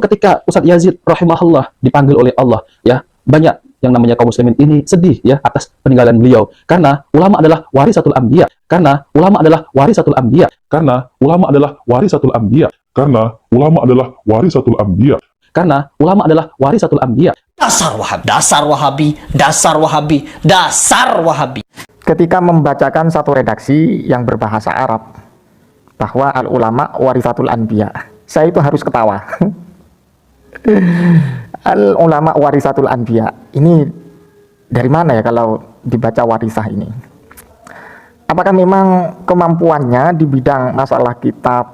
Ketika Ustadz Yazid rahimahullah dipanggil oleh Allah, ya, banyak yang namanya kaum muslimin ini sedih ya atas peninggalan beliau, karena ulama adalah warisatul anbiya, karena ulama adalah warisatul anbiya, karena ulama adalah warisatul anbiya, karena ulama adalah warisatul anbiya, karena ulama adalah warisatul anbiya. Dasar Wahabi, dasar Wahabi, dasar Wahabi, dasar Wahabi. Ketika membacakan satu redaksi yang berbahasa Arab bahwa al ulama warisatul anbiya, saya itu harus ketawa. Al ulama warisatul anbiya ini dari mana ya kalau dibaca warisah ini? Apakah memang kemampuannya di bidang masalah kitab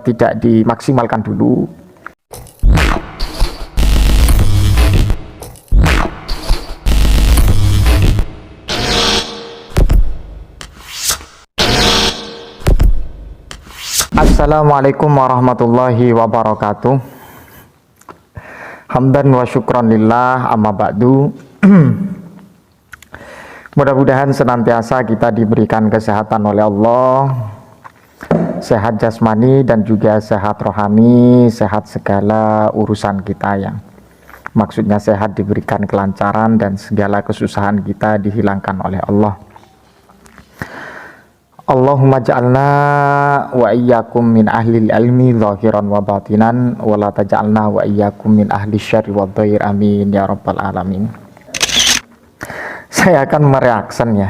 tidak dimaksimalkan dulu? Assalamualaikum warahmatullahi wabarakatuh. Hamdan wa syukran lillah, amma ba'du. Mudah-mudahan senantiasa kita diberikan kesehatan oleh Allah, sehat jasmani dan juga sehat rohani, sehat segala urusan kita, yang maksudnya sehat diberikan kelancaran dan segala kesusahan kita dihilangkan oleh Allah. Allahumma ja'alna wa iyyakum min ahlil ilmi zahiran wa batinan, wa la taj'alna wa iyyakum min ahli syarri wa dhair, amin ya rabbal alamin. Saya akan mereaction ya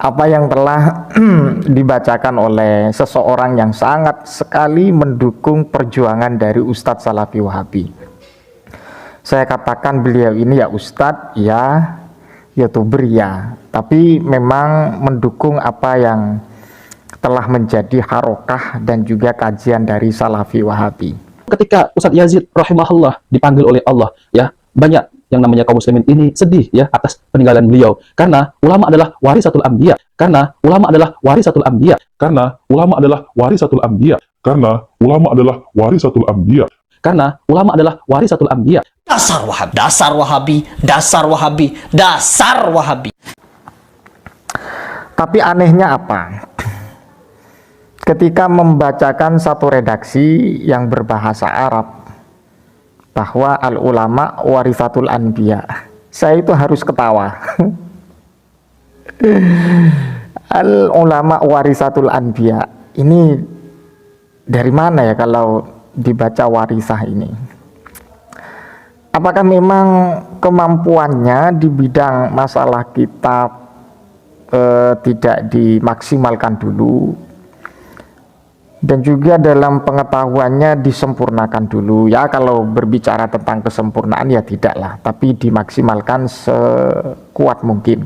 apa yang telah dibacakan oleh seseorang yang sangat sekali mendukung perjuangan dari Ustadz Salafi Wahabi. Saya katakan beliau ini ya Ustadz, ya YouTuber ya, tapi memang mendukung apa yang telah menjadi harokah dan juga kajian dari Salafi Wahabi. Ketika Ustadz Yazid rahimahullah dipanggil oleh Allah, ya, banyak yang namanya kaum muslimin ini sedih ya atas peninggalan beliau, karena ulama adalah warisatul anbiya, karena ulama adalah warisatul anbiya, karena ulama adalah warisatul anbiya, karena ulama adalah warisatul anbiya, karena ulama adalah warisatul anbiya. Dasar Wahabi, dasar Wahabi, dasar Wahabi, dasar Wahabi. Tapi anehnya apa? Ketika membacakan satu redaksi yang berbahasa Arab bahwa al ulama warisatul anbiya, saya itu harus ketawa. Al ulama warisatul anbiya ini dari mana ya kalau dibaca warisah ini? Apakah memang kemampuannya di bidang masalah kitab tidak dimaksimalkan dulu, dan juga dalam pengetahuannya disempurnakan dulu? Ya, kalau berbicara tentang kesempurnaan ya tidaklah, tapi dimaksimalkan sekuat mungkin.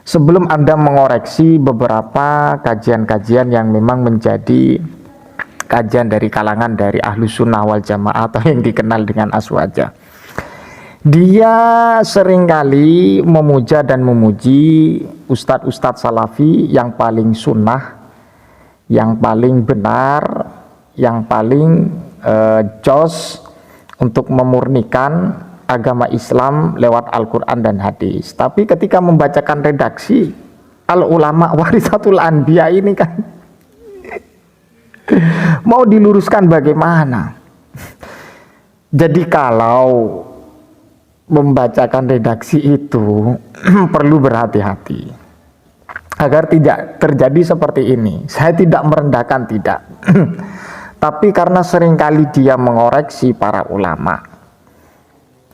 Sebelum Anda mengoreksi beberapa kajian-kajian yang memang menjadi kajian dari kalangan dari Ahlus Sunnah wal Jamaah atau yang dikenal dengan Aswaja, dia seringkali memuja dan memuji ustadz-ustadz salafi yang paling sunnah, yang paling benar, yang paling jos untuk memurnikan agama Islam lewat Al-Quran dan hadis. Tapi ketika membacakan redaksi al ulama warisatul anbiya ini kan mau diluruskan bagaimana? Jadi kalau membacakan redaksi itu perlu berhati-hati agar tidak terjadi seperti ini. Saya tidak merendahkan, tidak. Tapi karena seringkali dia mengoreksi para ulama,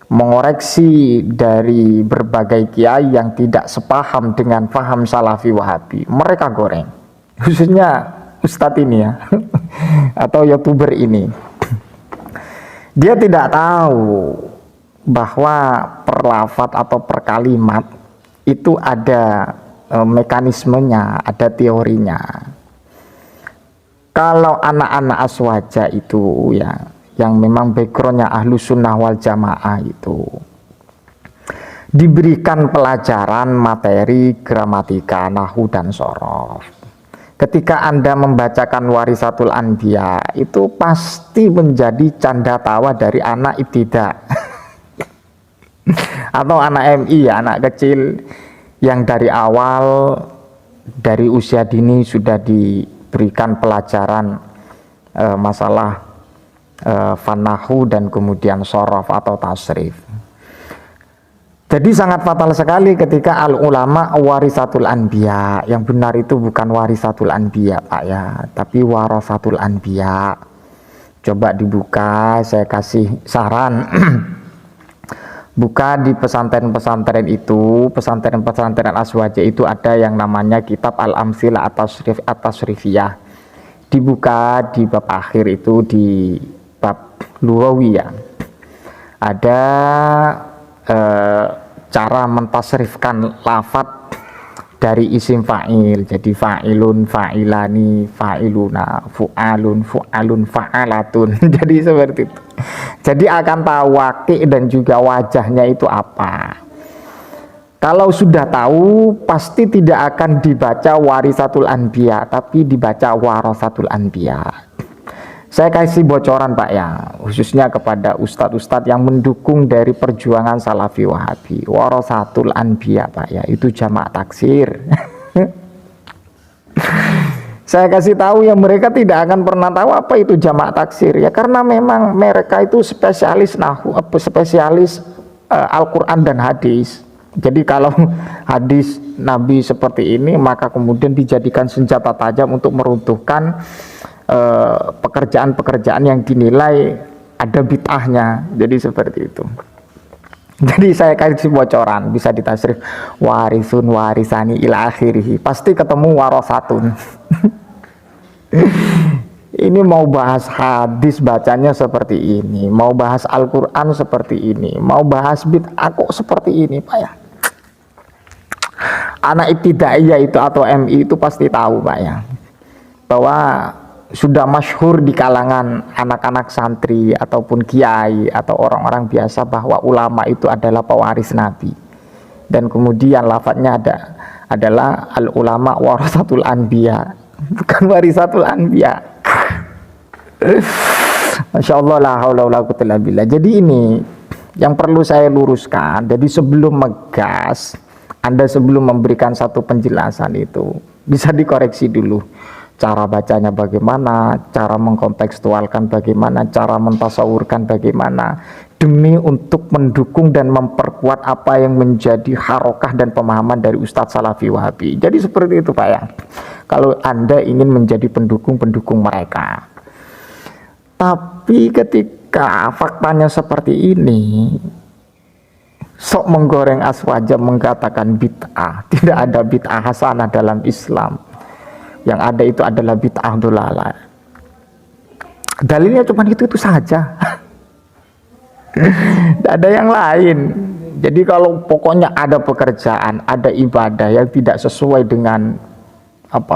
mengoreksi dari berbagai kiai yang tidak sepaham dengan paham Salafi Wahabi, mereka goreng. Khususnya Ustadz ini ya, atau YouTuber ini, dia tidak tahu bahwa per lafadz atau per kalimat itu ada mekanismenya, ada teorinya. Kalau anak-anak Aswaja itu ya, yang memang backgroundnya Ahlus Sunnah wal Jamaah itu, diberikan pelajaran materi gramatika, nahwu dan shorof. Ketika Anda membacakan warisatul anbiya, itu pasti menjadi canda tawa dari anak ibtidak atau anak MI ya, anak kecil yang dari awal, dari usia dini sudah diberikan pelajaran masalah fanahu dan kemudian sorof atau tasrif. Jadi sangat fatal sekali ketika al ulama warisatul anbiya. Yang benar itu bukan warisatul anbiya Pak ya, tapi warasatul anbiya. Coba dibuka, saya kasih saran. Buka di pesantren-pesantren itu, pesantren-pesantren Aswaja itu ada yang namanya kitab Al-Amsilah At-Tasrifiyah. Dibuka di bab akhir itu, di bab Lugawi ya. Ada cara mentasrifkan lafad dari isim fa'il. Jadi fa'ilun, fa'ilani, fa'iluna, fu'alun, fu'alun, fa'alatun. Jadi seperti itu. Jadi akan tahu waqi' dan juga wajahnya itu apa. Kalau sudah tahu, pasti tidak akan dibaca warisatul anbiya, tapi dibaca warasatul anbiya. Saya kasih bocoran Pak ya, khususnya kepada ustadz-ustadz yang mendukung dari perjuangan Salafi Wahabi. Warasatul anbiya Pak ya, itu jamak taksir. Saya kasih tahu ya, mereka tidak akan pernah tahu apa itu jamak taksir ya, karena memang mereka itu spesialis nahu, spesialis Al-Quran dan hadis. Jadi kalau hadis Nabi seperti ini, maka kemudian dijadikan senjata tajam untuk meruntuhkan pekerjaan-pekerjaan yang dinilai ada bid'ahnya. Jadi seperti itu. Jadi saya kasih bocoran, bisa ditasrif warisun, warisani ila akhirih, pasti ketemu warasatun. Ini mau bahas hadis bacanya seperti ini, mau bahas Al-Quran seperti ini, mau bahas bid'ah kok seperti ini Pak ya. Anak ibtidaiyah itu atau MI itu pasti tahu Pak ya, bahwa sudah masyhur di kalangan anak-anak santri ataupun kiai atau orang-orang biasa bahwa ulama itu adalah pewaris Nabi. Dan kemudian lafadznya adalah al ulama warasatul anbiya, bukan warisatul anbiya. Masya Allah la haula wala quwwata illa billah. Jadi ini yang perlu saya luruskan. Jadi sebelum megas, Anda sebelum memberikan satu penjelasan itu bisa dikoreksi dulu. Cara bacanya bagaimana, cara mengkontekstualkan bagaimana, cara mentasawurkan bagaimana, demi untuk mendukung dan memperkuat apa yang menjadi harokah dan pemahaman dari Ustadz Salafi Wahabi. Jadi seperti itu Pak ya, kalau Anda ingin menjadi pendukung-pendukung mereka. Tapi ketika faktanya seperti ini, sok menggoreng Aswaja mengatakan bid'ah. Tidak ada bid'ah hasanah dalam Islam. Yang ada itu adalah bid'ah dolalah. Dalilnya cuma itu saja. Tidak ada yang lain. Jadi kalau pokoknya ada pekerjaan, ada ibadah yang tidak sesuai dengan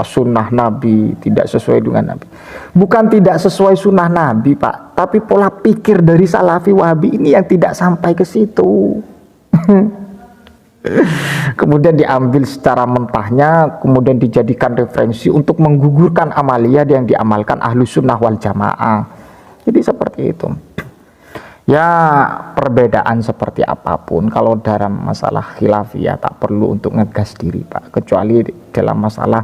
sunnah Nabi, tidak sesuai dengan Nabi. Bukan tidak sesuai sunnah Nabi Pak, tapi pola pikir dari Salafi Wahabi ini yang tidak sampai ke situ. Kemudian diambil secara mentahnya, kemudian dijadikan referensi untuk menggugurkan amaliyah yang diamalkan Ahlus Sunnah wal Jamaah. Jadi seperti itu. Ya, perbedaan seperti apapun, kalau dalam masalah khilafiyah tak perlu untuk ngegas diri Pak, kecuali dalam masalah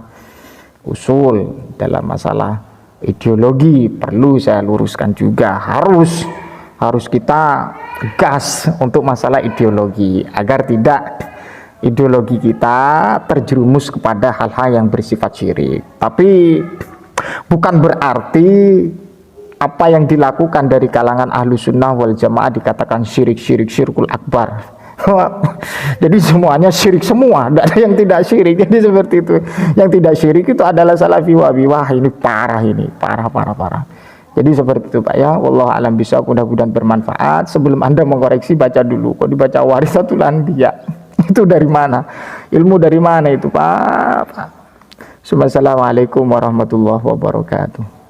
usul, dalam masalah ideologi perlu saya luruskan juga, harus kita gas untuk masalah ideologi agar tidak ideologi kita terjerumus kepada hal-hal yang bersifat syirik. Tapi bukan berarti apa yang dilakukan dari kalangan ahlu sunnah wal jamaah dikatakan syirkul akbar. Jadi semuanya syirik semua, tidak ada yang tidak syirik. Jadi seperti itu. Yang tidak syirik itu adalah Salafi Wahabi. Wah ini parah, parah. Jadi seperti itu Pak ya. Wallahu a'lam bishawab, mudah-mudahan bermanfaat. Sebelum Anda mengkoreksi, baca dulu. Kok dibaca warisatul anbiya? Itu dari mana? Ilmu dari mana itu Pak? Assalamualaikum warahmatullahi wabarakatuh.